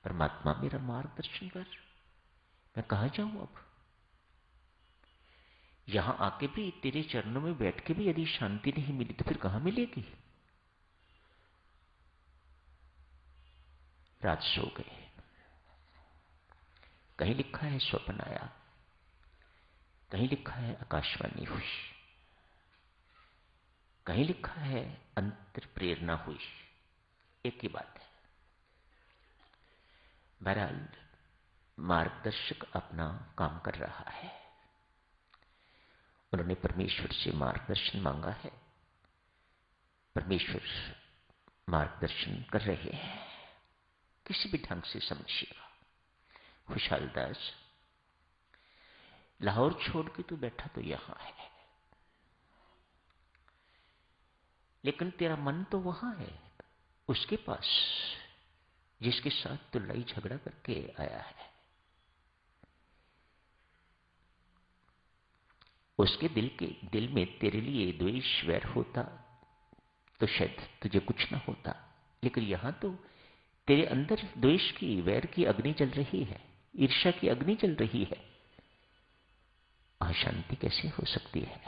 परमात्मा मेरा मार्गदर्शन कर, मैं कहां जाऊं अब? यहां आके भी तेरे चरणों में बैठ के भी यदि शांति नहीं मिली तो फिर कहां मिलेगी? रात सो गए। कहीं लिखा है स्वप्न आया, कहीं लिखा है आकाशवाणी हुई, कहीं लिखा है अंतर प्रेरणा हुई। एक ही बात है। बहरहाल मार्गदर्शक अपना काम कर रहा है। उन्होंने परमेश्वर से मार्गदर्शन मांगा है, परमेश्वर मार्गदर्शन कर रहे हैं। किसी भी ढंग से समझिएगा। खुशहाल दास, लाहौर छोड़ के तू बैठा तो यहां है, लेकिन तेरा मन तो वहां है, उसके पास, जिसके साथ तू लड़ाई झगड़ा करके आया है। उसके दिल में तेरे लिए द्वेष वैर होता तो शायद तुझे कुछ ना होता, लेकिन यहां तो तेरे अंदर द्वेष की, वैर की अग्नि चल रही है, ईर्ष्या की अग्नि चल रही है। अशांति कैसे हो सकती है?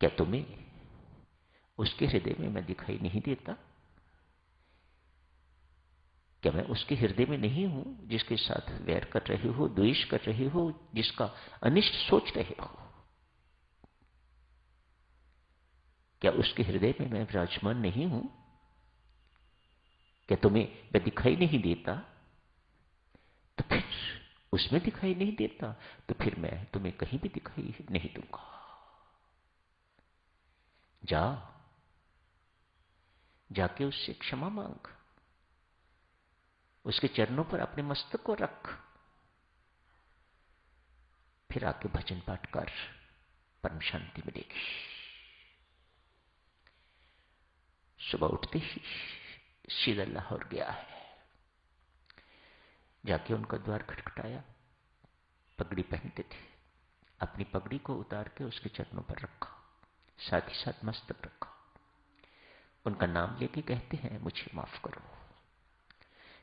क्या तुम्हें उसके हृदय में मैं दिखाई नहीं देता? क्या मैं उसके हृदय में नहीं हूं जिसके साथ वैर कर रहे हो, द्वेष कर रहे हो, जिसका अनिष्ट सोच रहे हो? क्या उसके हृदय में मैं विराजमान नहीं हूं? क्या तुम्हें मैं दिखाई नहीं देता? तो फिर उसमें दिखाई नहीं देता तो फिर मैं तुम्हें कहीं भी दिखाई नहीं दूंगा। जा, जाके उससे क्षमा मांग, उसके चरणों पर अपने मस्तक को रख, फिर आके भजन पाठ कर, परम शांति मिलेगी। सुबह उठते ही सीधा लाहौर गया है। जाके उनका द्वार खटखटाया। पगड़ी पहनते थे, अपनी पगड़ी को उतार के उसके चरणों पर रखा, साथ ही साथ मस्तक रखा। उनका नाम लेके कहते हैं, मुझे माफ करो,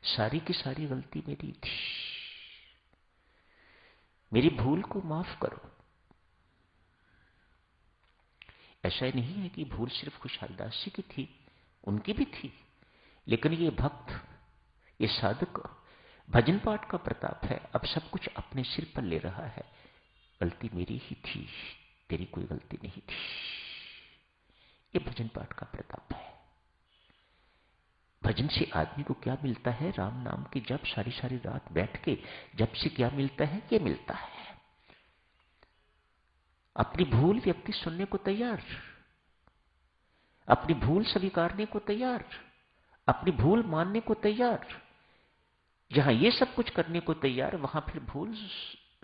सारी की सारी गलती मेरी थी, मेरी भूल को माफ करो। ऐसा नहीं है कि भूल सिर्फ खुशहाल दास जी की थी, उनकी भी थी, लेकिन ये भक्त, ये साधक भजन पाठ का प्रताप है, अब सब कुछ अपने सिर पर ले रहा है। गलती मेरी ही थी, तेरी कोई गलती नहीं थी। ये भजन पाठ का प्रताप है। भजन से आदमी को क्या मिलता है? राम नाम की जब सारी सारी रात बैठ के जब से क्या मिलता है? ये मिलता है। अपनी भूल व्यक्ति सुनने को तैयार, अपनी भूल स्वीकारने को तैयार, अपनी भूल मानने को तैयार। जहां ये सब कुछ करने को तैयार, वहां फिर भूल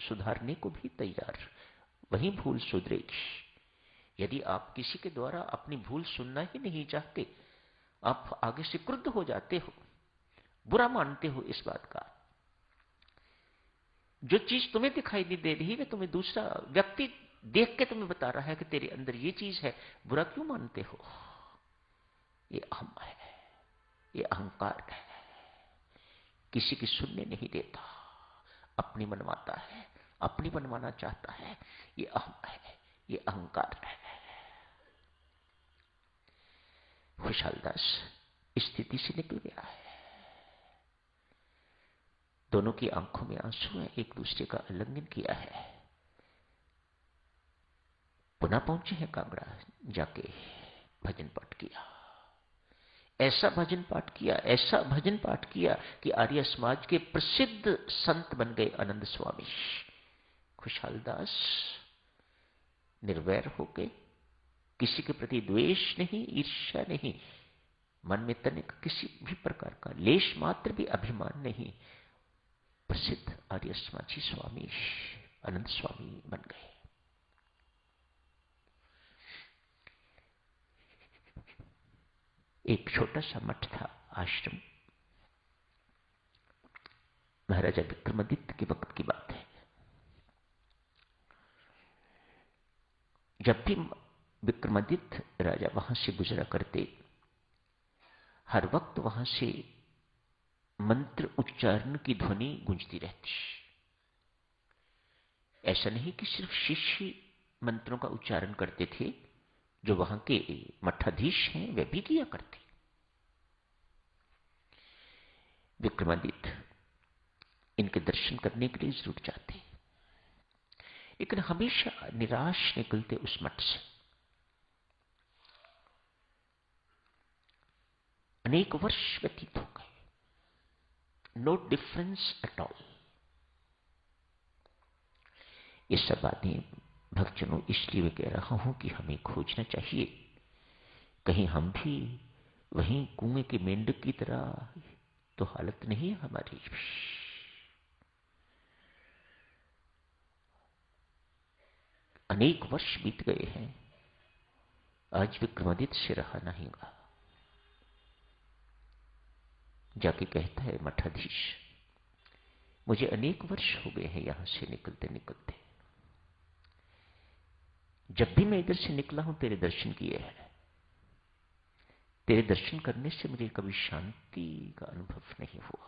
सुधारने को भी तैयार, वहीं भूल सुधरेगी। यदि आप किसी के द्वारा अपनी भूल सुनना ही नहीं चाहते, आप आगे से क्रुद्ध हो जाते हो, बुरा मानते हो इस बात का, जो चीज तुम्हें दिखाई नहीं दे रही है, तुम्हें दूसरा व्यक्ति देख के तुम्हें बता रहा है कि तेरे अंदर ये चीज है, बुरा क्यों मानते हो? ये अहम है, ये अहंकार है। किसी की सुनने नहीं देता, अपनी मनवाता है, अपनी मनवाना चाहता है। ये अहम है, ये अहंकार है। खुशहाल दास स्थिति से निकल गया है। दोनों की आंखों में आंसू है, एक दूसरे का उल्लंघन किया है। पुनः पहुंचे हैं कांगड़ा, जाके भजन पाठ किया। ऐसा भजन पाठ किया, ऐसा भजन पाठ किया कि आर्य समाज के प्रसिद्ध संत बन गए आनंद स्वामी। खुशहाल दास निर्वैर हो गए, किसी के प्रति द्वेष नहीं, ईर्ष्या नहीं, मन में तनिक किसी भी प्रकार का लेश मात्र भी अभिमान नहीं। प्रसिद्ध आर्य समाजी स्वामी आनंद स्वामी बन गए। एक छोटा सा मठ था, आश्रम, महाराजा विक्रमादित्य के वक्त की बात है। जब भी विक्रमादित्य राजा वहां से गुजरा करते, हर वक्त वहां से मंत्र उच्चारण की ध्वनि गूंजती रहती। ऐसा नहीं कि सिर्फ शिष्य मंत्रों का उच्चारण करते थे, जो वहां के मठाधीश हैं वे भी किया करते। विक्रमादित्य इनके दर्शन करने के लिए जरूर जाते, लेकिन हमेशा निराश निकलते उस मठ से। अनेक वर्ष व्यतीत हो गए, नो डिफरेंस एट ऑल। ये सब बातें भक्तजनों इसलिए मैं कह रहा हूं कि हमें खोजना चाहिए, कहीं हम भी वहीं कुएं के मेंढक की तरह तो हालत नहीं है हमारी भी। अनेक वर्ष बीत गए हैं, आज विक्रमादित्य से रहा नहीं गा। जाके कहता है मठाधीश, मुझे अनेक वर्ष हो गए हैं यहां से निकलते निकलते, जब भी मैं इधर से निकला हूं तेरे दर्शन किए हैं। तेरे दर्शन करने से मुझे कभी शांति का अनुभव नहीं हुआ।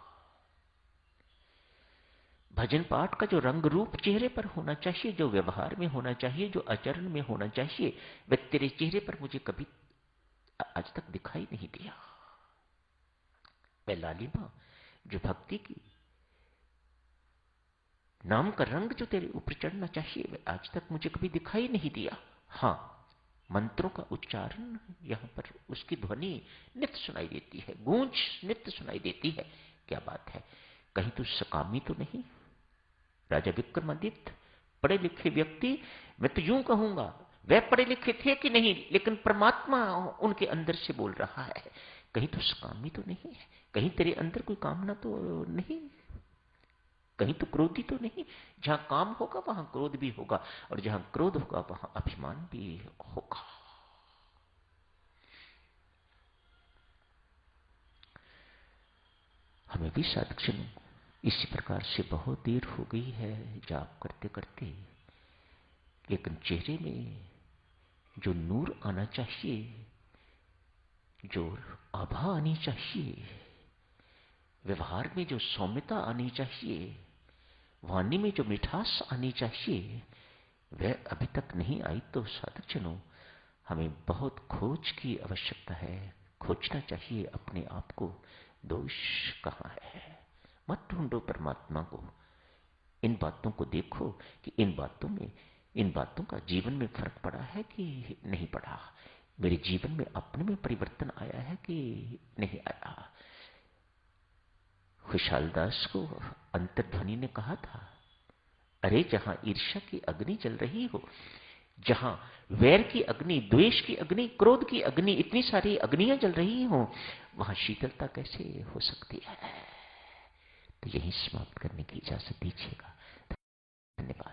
भजन पाठ का जो रंग रूप चेहरे पर होना चाहिए, जो व्यवहार में होना चाहिए, जो आचरण में होना चाहिए, वह तेरे चेहरे पर मुझे कभी आज तक दिखाई नहीं दिया। वह लालिमा जो भक्ति की, नाम का रंग जो तेरे ऊपर चढ़ना चाहिए, वह आज तक मुझे कभी दिखाई नहीं दिया। हां, मंत्रों का उच्चारण यहां पर उसकी ध्वनि नित्य सुनाई देती है, गूंज नित्य सुनाई देती है। क्या बात है, कहीं तू सकामी तो नहीं? राजा विक्रमादित्य पढ़े लिखे व्यक्ति, मैं तो यूं कहूंगा वे पढ़े लिखे थे कि नहीं, लेकिन परमात्मा उनके अंदर से बोल रहा है, कहीं तो सकामी तो नहीं है, कहीं तेरे अंदर कोई कामना तो नहीं, कहीं तो क्रोधी तो नहीं। जहां काम होगा वहां क्रोध भी होगा, और जहां क्रोध होगा वहां अभिमान भी होगा। हमें भी साधक इसी प्रकार से बहुत देर हो गई है जाप करते करते, लेकिन चेहरे में जो नूर आना चाहिए, जो आभा आनी चाहिए, व्यवहार में जो सौम्यता आनी चाहिए, वाणी में जो मिठास आनी चाहिए, वह अभी तक नहीं आई। तो साधक जनों, हमें बहुत खोज की आवश्यकता है। खोजना चाहिए अपने आप को, दोष कहां है। मत ढूंढो परमात्मा को, इन बातों को देखो कि इन बातों का जीवन में फर्क पड़ा है कि नहीं पड़ा, मेरे जीवन में अपने में परिवर्तन आया है कि नहीं आया। खुशाल दास को अंतर्ध्वनि ने कहा था, अरे जहां ईर्ष्या की अग्नि जल रही हो, जहां वैर की अग्नि, द्वेष की अग्नि, क्रोध की अग्नि, इतनी सारी अग्नियां जल रही हो, वहां शीतलता कैसे हो सकती है। तो यही समाप्त करने की इजाजत दीजिएगा। धन्यवाद।